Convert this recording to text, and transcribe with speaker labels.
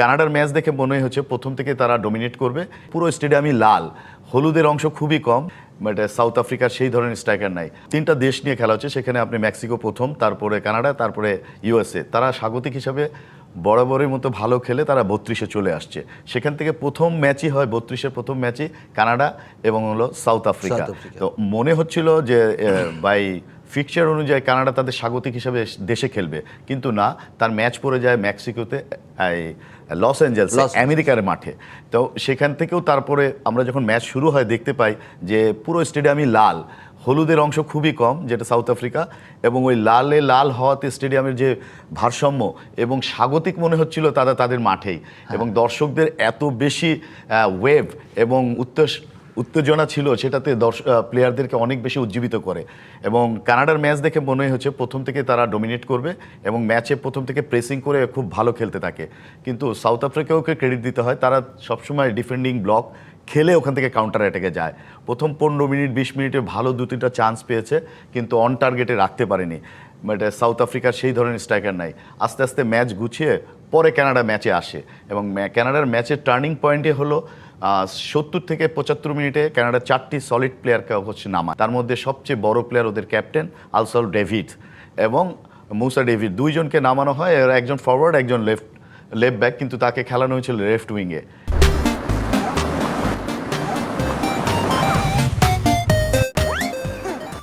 Speaker 1: কানাডার ম্যাচ দেখে মনে হচ্ছে প্রথম থেকে তারা ডমিনেট করবে। পুরো স্টেডিয়ামই লাল, হলুদের অংশ খুবই কম। বাট সাউথ আফ্রিকার সেই ধরনের স্ট্রাইকার নাই। তিনটা দেশ নিয়ে খেলা হচ্ছে, সেখানে আপনি মেক্সিকো প্রথম, তারপরে কানাডা, তারপরে ইউএসএ। তারা স্বাগতিক হিসাবে বরাবরের মতো ভালো খেলে তারা 32-এ চলে আসছে। সেখান থেকে প্রথম ম্যাচই হয় 32-এর প্রথম ম্যাচই কানাডা এবং হলো সাউথ আফ্রিকা। তো মনে হচ্ছিল যে বাই ফিকচার অনুযায়ী কানাডা তাদের স্বাগতিক হিসাবে দেশে খেলবে, কিন্তু না, তার ম্যাচ পড়ে যায় মেক্সিকোতে, লস অ্যাঞ্জেলস আমেরিকার মাঠে। তো সেখান থেকেও তারপরে আমরা যখন ম্যাচ শুরু হয় দেখতে পাই যে পুরো স্টেডিয়ামই লাল, হলুদের অংশ খুবই কম, যেটা সাউথ আফ্রিকা, এবং ওই লাল হওয়াতে স্টেডিয়ামের যে ভারসাম্য এবং স্বাগতিক মনে হচ্ছিল তাদের মাঠেই, এবং দর্শকদের এত বেশি ওয়েভ এবং উত্তেজনা ছিল, সেটাতে প্লেয়ারদেরকে অনেক বেশি উজ্জীবিত করে। এবং কানাডার ম্যাচ দেখে মনে হচ্ছে প্রথম থেকে তারা ডমিনেট করবে এবং ম্যাচে প্রথম থেকে প্রেসিং করে খুব ভালো খেলতে থাকে। কিন্তু সাউথ আফ্রিকাকে ক্রেডিট দিতে হয়, তারা সবসময় ডিফেন্ডিং ব্লক খেলে ওখান থেকে কাউন্টার অ্যাটাকে যায়। প্রথম 15 মিনিট 20 মিনিটে ভালো 2-3টা চান্স পেয়েছে, কিন্তু অন টার্গেটে রাখতে পারেনি। বাট সাউথ আফ্রিকার সেই ধরনের স্ট্রাইকার নাই। আস্তে আস্তে ম্যাচ গুছিয়ে পরে কানাডা ম্যাচে আসে, এবং কানাডার ম্যাচের টার্নিং পয়েন্টে হলো 70 থেকে 75 মিনিটে কানাডা 4টি সলিড প্লেয়ারকে হচ্ছে নামায়। তার মধ্যে সবচেয়ে বড় প্লেয়ার ওদের ক্যাপ্টেন আলসল ডেভিড এবং মুসা ডেভিড, দুইজনকে নামানো হয়। একজন ফরওয়ার্ড, একজন লেফট ব্যাক, কিন্তু তাকে খেলানো হয়েছিল লেফট উইংয়ে।